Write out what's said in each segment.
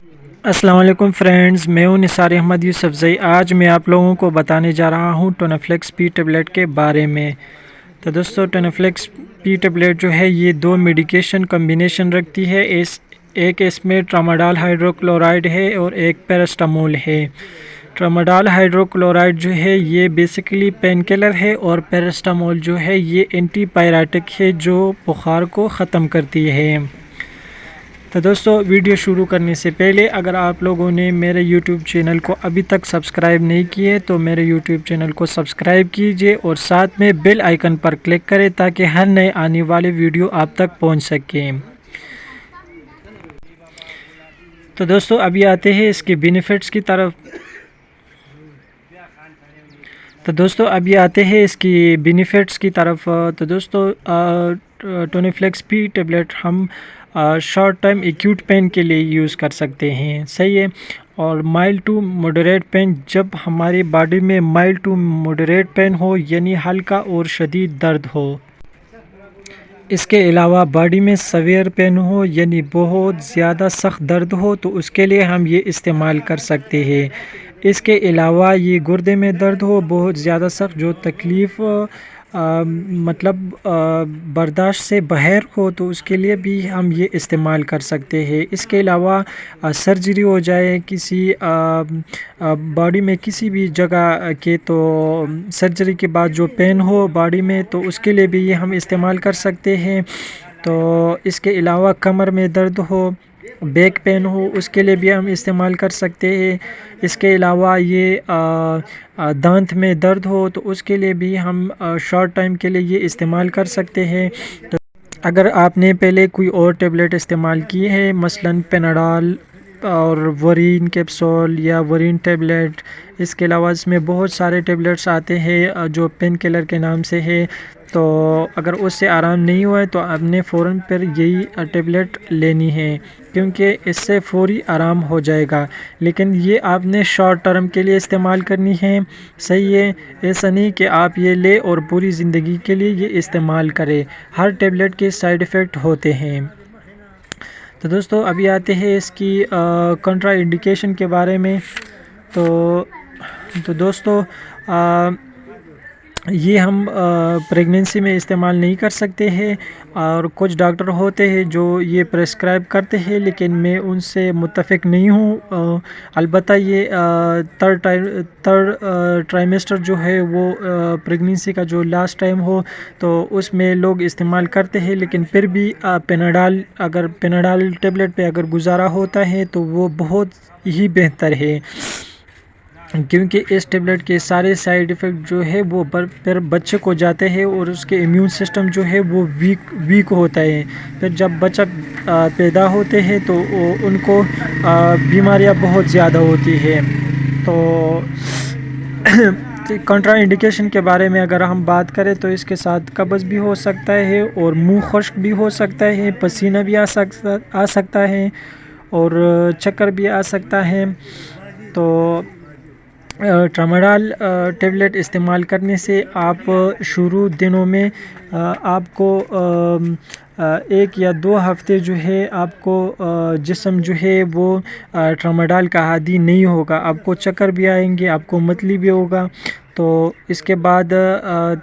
अस्सलाम वालेकुम फ्रेंड्स, मैं हूं निसार अहमद यूसुफजई। आज मैं आप लोगों को बताने जा रहा हूं टोनाफ्लेक्स पी टेबलेट के बारे में। तो दोस्तों, टोनाफ्लेक्स पी टेबलेट जो है ये दो मेडिकेशन कम्बिनेशन रखती है। एक इसमें ट्रामाडोल हाइड्रोक्लोराइड है और एक पैरास्टामोल है। ट्रामाडोल हाइड्रोक्लोराइड जो है ये बेसिकली पेन किलर है और पैरास्टामोल जो है ये एंटीपायरेटिक है जो बुखार को ख़त्म करती है। तो दोस्तों, वीडियो शुरू करने से पहले अगर आप लोगों ने मेरे यूट्यूब चैनल को अभी तक सब्सक्राइब नहीं किए तो मेरे यूट्यूब चैनल को सब्सक्राइब कीजिए और साथ में बेल आइकन पर क्लिक करें ताकि हर नए आने वाले वीडियो आप तक पहुंच सकें। तो दोस्तों, अभी आते हैं इसके बेनिफिट्स की तरफ। तो दोस्तों, टोनाफ्लेक्स पी टेबलेट हम शॉर्ट टाइम एक्यूट पेन के लिए यूज़ कर सकते हैं, सही है। और माइल्ड टू मॉडरेट पेन, जब हमारी बॉडी में माइल्ड टू मॉडरेट पेन हो यानी हल्का और शदीद दर्द हो। इसके अलावा बॉडी में सवेयर पेन हो यानी बहुत ज़्यादा सख्त दर्द हो तो उसके लिए हम ये इस्तेमाल कर सकते हैं। इसके अलावा ये गुर्दे में दर्द हो बहुत ज़्यादा सख्त, जो तकलीफ़ बर्दाश्त से बाहर हो तो उसके लिए भी हम ये इस्तेमाल कर सकते हैं। इसके अलावा सर्जरी हो जाए किसी बॉडी में किसी भी जगह के, तो सर्जरी के बाद जो पेन हो बॉडी में तो उसके लिए भी ये हम इस्तेमाल कर सकते हैं। तो इसके अलावा कमर में दर्द हो, बैक पेन हो, उसके लिए भी हम इस्तेमाल कर सकते हैं। इसके अलावा ये दांत में दर्द हो तो उसके लिए भी हम शॉर्ट टाइम के लिए ये इस्तेमाल कर सकते हैं। तो अगर आपने पहले कोई और टेबलेट इस्तेमाल की है, मसलन पेनाडोल और वरीन कैप्सूल या वरीन टेबलेट, इसके अलावा इसमें बहुत सारे टेबलेट्स आते हैं जो पेन किलर के नाम से है, तो अगर उससे आराम नहीं हुआ है तो आपने फ़ौरन पर यही टेबलेट लेनी है क्योंकि इससे फौरी आराम हो जाएगा। लेकिन ये आपने शॉर्ट टर्म के लिए इस्तेमाल करनी है, सही है। ऐसा नहीं कि आप ये ले और पूरी ज़िंदगी के लिए ये इस्तेमाल करें। हर टेबलेट के साइड इफ़ेक्ट होते हैं। तो दोस्तों, अभी आते हैं इसकी कंट्रा इंडिकेशन के बारे में। तो दोस्तों, ये हम प्रेगनेंसी में इस्तेमाल नहीं कर सकते हैं और कुछ डॉक्टर होते हैं जो ये प्रेस्क्राइब करते हैं, लेकिन मैं उनसे मुत्तफ़िक नहीं हूँ। अलबत्ता ये थर्ड ट्राइमेस्टर जो है वो प्रेगनेंसी का जो लास्ट टाइम हो तो उसमें लोग इस्तेमाल करते हैं, लेकिन फिर भी पेनाडोल टेबलेट पे अगर गुजारा होता है तो वो बहुत ही बेहतर है क्योंकि इस टेबलेट के सारे साइड इफ़ेक्ट जो है वो फिर बच्चे को जाते हैं और उसके इम्यून सिस्टम जो है वो वीक होता है। फिर जब बच्चा पैदा होते हैं तो उनको बीमारियां बहुत ज़्यादा होती है। तो कंट्रा इंडिकेशन के बारे में अगर हम बात करें तो इसके साथ कब्ज़ भी हो सकता है और मुंह खुश्क भी हो सकता है, पसीना भी आ सकता है और चक्कर भी आ सकता है। तो ट्रामाडोल टेबलेट इस्तेमाल करने से आप शुरू दिनों में आपको 1 या 2 हफ़्ते जो है आपको जिस्म जो है वो ट्रामाडोल का आदी नहीं होगा। आपको चक्कर भी आएंगे, आपको मतली भी होगा। तो इसके बाद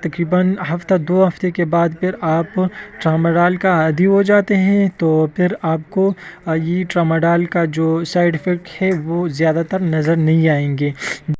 तकरीबन हफ़्ता 2 हफ़्ते के बाद फिर आप ट्रामाडोल का आदी हो जाते हैं, तो फिर आपको ये ट्रामाडोल का जो साइड इफ़ेक्ट है वो ज़्यादातर नज़र नहीं आएंगे।